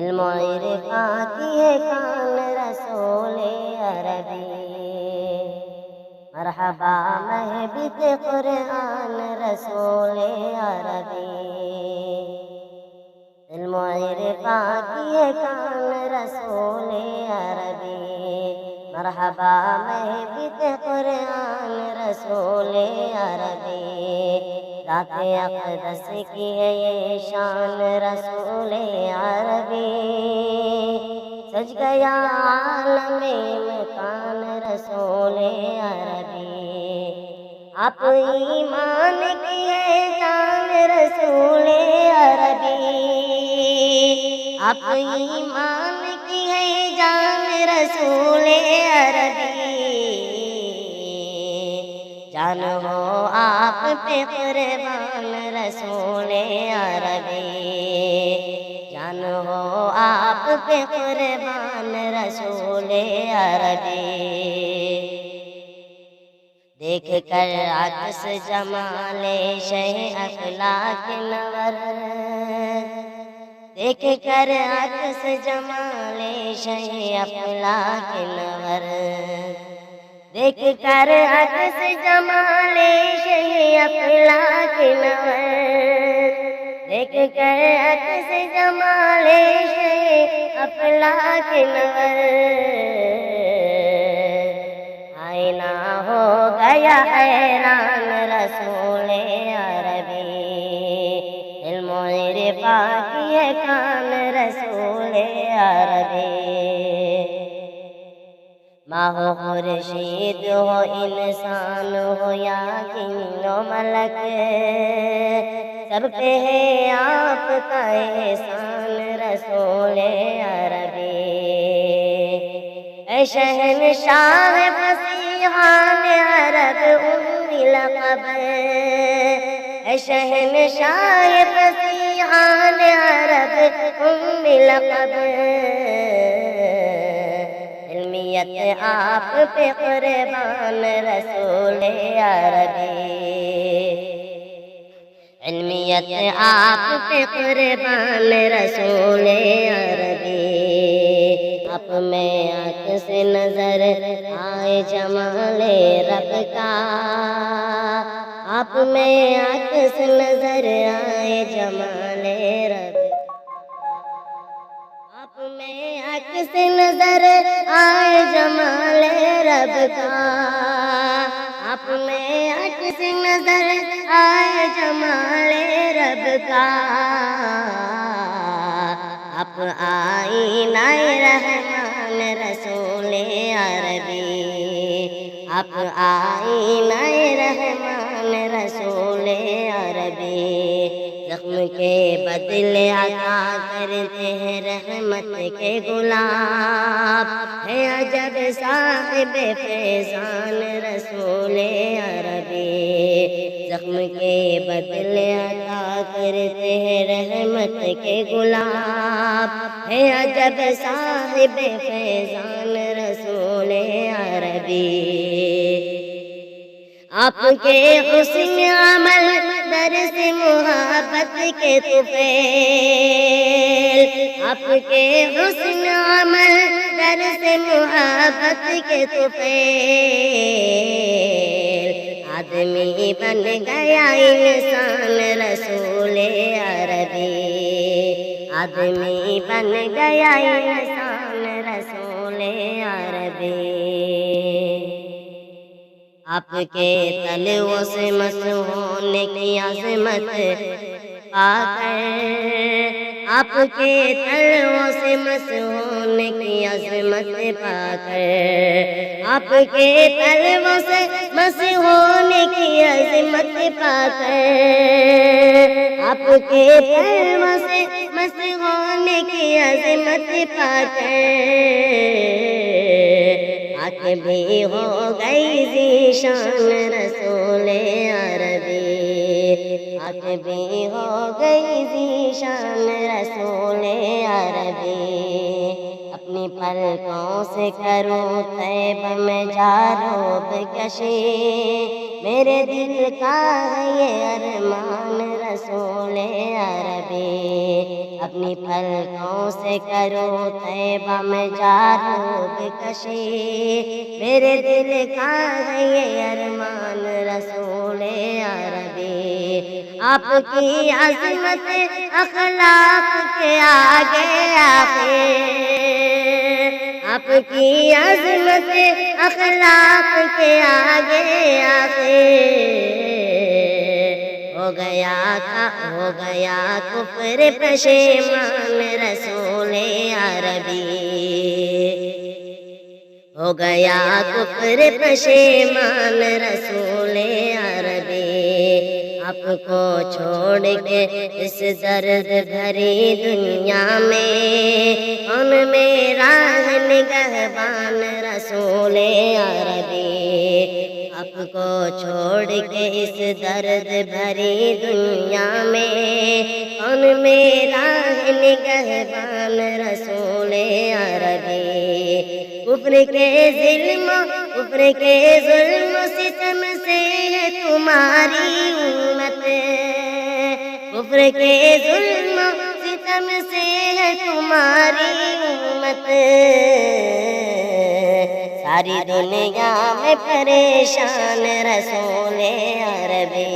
علم و عرفاں کیے کان رسول عربی، مرحبا مہبت قرآن رسول عربی، علم و عرفاں کیے کان رسول عربی، مرحبا مہبت قرآن رسول عربی، ذات اقدس کی ہے یہ شان رسول عربی، سج گیا عالم مکان رسول عربی، آپ ایمان کی ہے جان رسول عربی، آپ ایمان کی ہے جان رسول عربی، جان ہو آپ پہ قربان رسول عربی، جان ہو آپ پہ قربان رسول عربی، دیکھ کر عکس جمال شہ افلاک نور، دیکھ کر عکس جمال شہ افلاک نور، دیکھ کر عکس جمال شہ افلاک نور، دیکھ کر عکس جمال شہ افلاک نور، آئینہ ہو گیا حیران رسول عربی، علم و عرفاں کیے کان رسول عربی، ماہ و خورشید ہو انسان ہو یا جن و ملک، سب پہ ہے آپ کا احسان رسول عربی، اے شہنشاہ فصیحان عرب ام لقب، اے شہنشاہ فصیحان عرب ام لقب، علمیت آپ پہ قربان رسول عربی، علمیت آپ پہ قربان رسول عربی، آپ میں عکس نظر آئے جمال رب کا، آپ میں عکس نظر آئے جمال رب، آپ میں عکس نظر آئے جمال رب کا، آپ میں عکس نظر آئے جمال رب کا، آپ آئینہ رحمان رسول عربی، آپ آئینہ رحمان رسول عربی، زخم کے بدلے عطا کرتے ہیں رحمت کے گلاب، ہے عجب صاحب فیضان رسول عربی، زخم کے بدلے عطا کرتے ہیں رحمت کے گلاب، ہے عجب صاحب فیضان رسول عربی، آپ کے حسن عمل درس محبت کے طفیل، آپ کے حسن عمل درس محبت کے طفیل، آدمی بن گیا انسان رسول عربی، آدمی بن گیا انسان رسول عربی، آپ کے تلووں سے مسح ہونے کی عظمت پا کر، آپ کے تلووں سے مسح ہونے کی عظمت پا کر، آپ کے تلووں سے مسح ہونے کی عظمت پا کر، آپ کے تلووں سے مسح ہونے کی عظمت پا کر، آنکھ بھی ہو گئی ذیشان رسول عربی، آنکھ بھی ہو گئی ذیشان رسول عربی، اپنی پلکوں سے کروں طیب میں جاروب کشی، میرے دل کا ہے یہ ارمان رسول عربی، اپنی پلکوں سے کروں طیب میں جاروب کشی، میرے دل کا ہے یہ ارمان رسول عربی، آپ کی عظمت اخلاق کے آگے آخر، آپ کی عظمت اخلاق کے آگے آخر، ہو گیا کفر پشیمان رسول عربی، ہو گیا کفر پشیمان رسول عربی، آپ کو چھوڑ کے اس درد بھری دنیا میں، ان میرا نگہبان رسول عربی، آپ کو چھوڑ کے اس درد بھری دنیا میں، ان میرا نگہبان رسول عربی، کفر کے ظلم ستم سے ہے تمہاری امت، کفر کے ظلم ستم سے ہے تمہاری امت، ساری دنیا میں پریشان رسول عربی،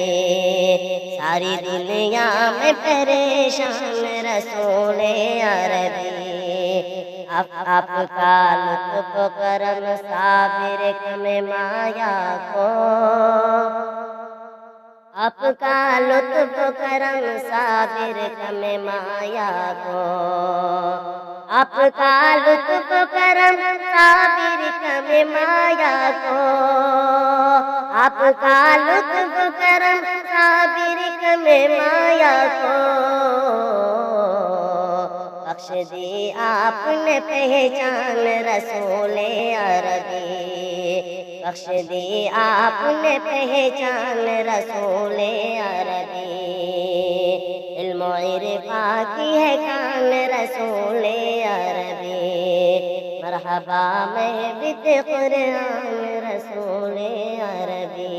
ساری دنیا میں پریشان رسول عربی، آپ کا لطف کرم صابر کم مایا کو، آپ کا لطف کرم صابر کم مایا کو، آپ کا لطف کرم صابر کم مایا کو، آپ کا لطف کرم صابر کم مایا کو، بخش دی آپ نے پہچان رسول عربی، بخش دی آپ نے پہچان رسول عربی، علم و عرفاں کی ہے کان رسول عربی، مرحبا مہبت قرآن رسول عربی۔